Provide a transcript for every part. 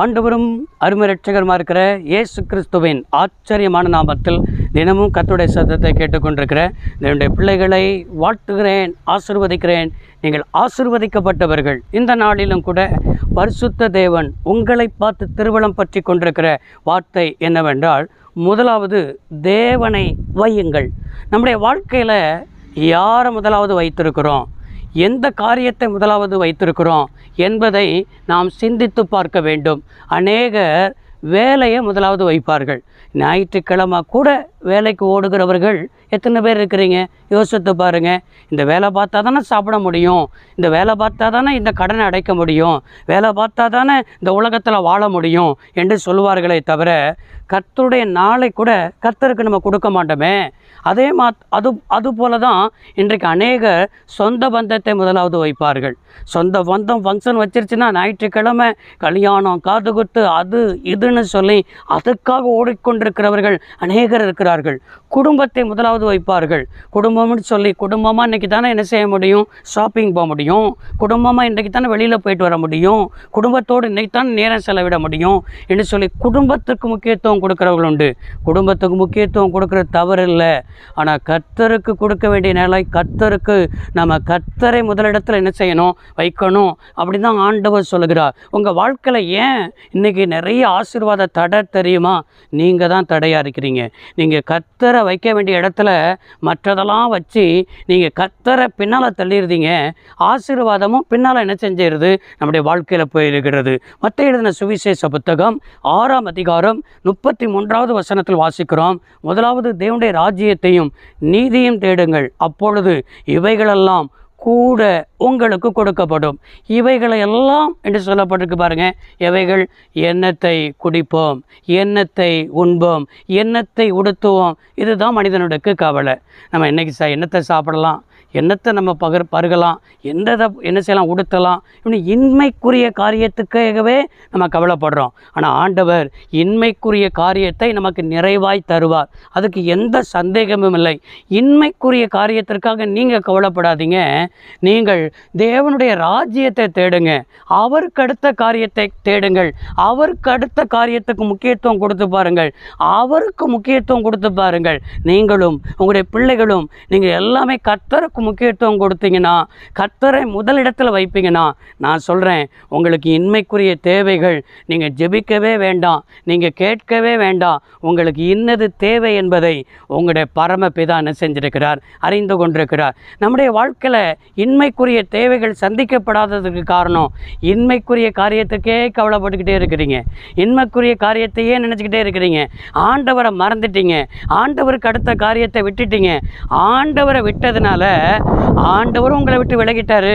ஆண்டவரும் அருமை இரட்சகருமா இருக்கிற இயேசு கிறிஸ்துவின் ஆச்சரியமான நாமத்தில் தினமும் கர்த்தருடைய சத்தத்தை கேட்டுக்கொண்டிருக்கிற என்னுடைய பிள்ளைகளை வாழ்த்துகிறேன், ஆசீர்வதிக்கிறேன். நீங்கள் ஆசீர்வதிக்கப்பட்டவர்கள். இந்த நாளிலும் கூட பரிசுத்த தேவன் உங்களை பார்த்து திருவலம் பற்றி கொண்டிருக்கிற வார்த்தை என்னவென்றால், முதலாவது தேவனை வையுங்கள். நம்முடைய வாழ்க்கையில் யாரை முதலாவது வைத்திருக்கிறோம், எந்த காரியத்தை முதலாவது வைத்திருக்கிறோம் என்பதை நாம் சிந்தித்து பார்க்க வேண்டும். அநேகர் வேலையை முதலாவது வைப்பார்கள். ஞாயிற்றுக்கிழமை கூட வேலைக்கு ஓடுகிறவர்கள் எத்தனை பேர் இருக்கிறீங்க? யோசித்து பாருங்கள். இந்த வேலை பார்த்தா தானே சாப்பிட முடியும், இந்த வேலை பார்த்தா தானே இந்த கடனை அடைக்க முடியும், வேலை பார்த்தா தானே இந்த உலகத்தில் வாழ முடியும் என்று சொல்லுவார்களே தவிர, கர்த்தருடைய நாளை கூட கர்த்தருக்கு நம்ம கொடுக்க மாட்டோமே. அது போல தான் இன்றைக்கு அநேகர் சொந்த பந்தத்தை முதலாவது வைப்பார்கள். சொந்த பந்தம் ஃபங்க்ஷன் வச்சிருச்சுன்னா ஞாயிற்றுக்கிழமை கல்யாணம், காதுகுத்து, அது இதுன்னு சொல்லி அதுக்காக ஓடிக்கொண்டிருக்கிறவர்கள் அநேகர் இருக்கிறார்கள். குடும்பத்தை முதலாவது வைப்பார்கள். குடும்பம்னு சொல்லி குடும்பமாக இன்றைக்கி தானே என்ன செய்ய முடியும்? ஷாப்பிங் போக முடியும். குடும்பமாக இன்றைக்கி தானே வெளியில் போயிட்டு வர முடியும். குடும்பத்தோடு இன்றைக்கி தானே நேரம் செலவிட முடியும் என்று சொல்லி குடும்பத்துக்கு முக்கியத்துவம் கொடுக்குறவர்கள் உண்டு. குடும்பத்துக்கு முக்கியத்துவம் கொடுக்குறது தவறு இல்லை. ஆனால் கர்த்தருக்கு கொடுக்க வேண்டிய நிலை, கர்த்தருக்கு நம்ம கர்த்தரை முதலிடத்தில் என்ன செய்யணும்? வைக்கணும். அப்படி தான் ஆண்டவர் சொல்லுகிறார். உங்கள் வாழ்க்கையில் ஏன் இன்றைக்கி நிறைய ஆசீர்வாத தடை தெரியுமா? நீங்கள் தான் தடையாக இருக்கிறீங்க. நீங்கள் கர்த்தரை வைக்க வேண்டிய இடத்துல மற்றதெல்லாம் வச்சு நீங்கள் கர்த்தரை பின்னால் தள்ளிடுறீங்க. ஆசீர்வாதமும் பின்னால் என்ன செஞ்சிருது? நம்முடைய வாழ்க்கையில் போயிருக்கிறது. மத்தேயு எழுதின சுவிசேஷ புத்தகம் 6ஆம் அதிகாரம் 33வது வசனத்தில் வாசிக்கிறோம். முதலாவது தேவனுடைய ராஜ்யத்தையும் நீதியும் தேடுங்கள், அப்பொழுது இவைகளெல்லாம் கூட உங்களுக்கு கொடுக்கப்படும். இவைகளை எல்லாம் என்று சொல்லப்பட்டிருக்கு பாருங்கள். எவைகள்? எண்ணத்தை குடிப்போம், எண்ணத்தை உண்போம், எண்ணத்தை உடுத்துவோம். இதுதான் மனிதனுடைய கவலை. நம்ம என்னைக்கு எண்ணத்தை சாப்பிடலாம், எண்ணத்தை நம்ம பருகலாம், என்ன செய்யலாம், உடுத்தலாம். இப்படி இன்மைக்குரிய காரியத்துக்காகவே நம்ம கவலைப்படுறோம். ஆனால் ஆண்டவர் இன்மைக்குரிய காரியத்தை நமக்கு நிறைவாய் தருவார். அதுக்கு எந்த சந்தேகமும் இல்லை. இன்மைக்குரிய காரியத்திற்காக நீங்கள் கவலைப்படாதீங்க. நீங்கள் தேவனுடைய ராஜ்யத்தை தேடுங்க, அவருக்கு அடுத்த காரியத்தை தேடுங்கள். அவருக்கு அடுத்த காரியத்துக்கு முக்கியத்துவம் கொடுத்து பாருங்கள், அவருக்கு முக்கியத்துவம் கொடுத்து பாருங்கள். நீங்களும் உங்களுடைய பிள்ளைகளும் நீங்கள் எல்லாமே கர்த்தருக்கு முக்கியத்துவம் கொடுத்தீங்கன்னா, கர்த்தரை முதலிடத்தில் வைப்பீங்கன்னா, நான் சொல்கிறேன், உங்களுக்கு இன்மைக்குரிய தேவைகள் நீங்கள் ஜெபிக்கவே வேண்டாம், நீங்கள் கேட்கவே வேண்டாம். உங்களுக்கு இன்னது தேவை என்பதை உங்களுடைய பரமபிதா என்ன செஞ்சிருக்கிறார்? அறிந்து கொண்டிருக்கிறார். நம்முடைய வாழ்க்கையில் இன்மைக்குரிய தேவைகள் சந்திக்கப்படாததுக்கு காரணம், இன்மைக்குரிய காரியத்துக்கே கவலைப்பட்டுக்கிட்டே இருக்கிறீங்க, இன்மைக்குரிய காரியத்தையே நினச்சிக்கிட்டே இருக்கிறீங்க. ஆண்டவரை மறந்துட்டீங்க, ஆண்டவருக்கு அடுத்த காரியத்தை விட்டுட்டீங்க. ஆண்டவரை விட்டதுனால ஆண்டவரும் உங்களை விட்டு விலகிட்டாரு,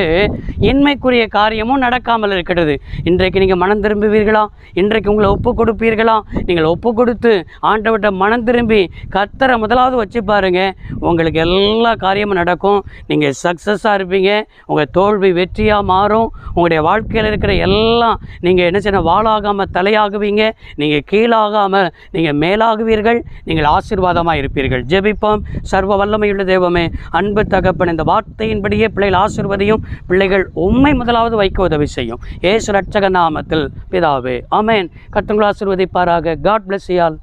இன்மைக்குரிய காரியமும் நடக்காமல் இருக்கிறது. இன்றைக்கு நீங்கள் மனம் திரும்புவீர்களா? இன்றைக்கு உங்களை ஒப்பு கொடுப்பீர்களா? நீங்கள் ஒப்பு கொடுத்து ஆண்டவர்கிட்ட மனம் திரும்பி கர்த்தரை முதலாவது வச்சு பாருங்கள், உங்களுக்கு எல்லா காரியமும் நடக்கும். நீங்கள் சக்ஸஸாக இருப்பீங்க, உங்கள் தோல்வி வெற்றியாக மாறும். உங்களுடைய வாழ்க்கையில் இருக்கிற எல்லாம் நீங்கள் என்ன செய்யணும்? வாளாகாமல் தலையாகுவீங்க, நீங்கள் கீழாகாமல் நீங்கள் மேலாகுவீர்கள், நீங்கள் ஆசீர்வாதமாக இருப்பீர்கள். ஜெபிப்போம். சர்வ வல்லமையுள்ள தெய்வமே, அன்பு தகப்பன், இந்த வார்த்தையின்படியே பிள்ளைகள் ஆசீர்வதியும். பிள்ளைகள் உம்மை முதலாவது வைக்க உதவி செய்யும். இயேசு ரட்சக நாமத்தில் பிதாவே, ஆமென். கர்த்தர் உங்களை ஆசீர்வதிப்பாராக. God bless you all.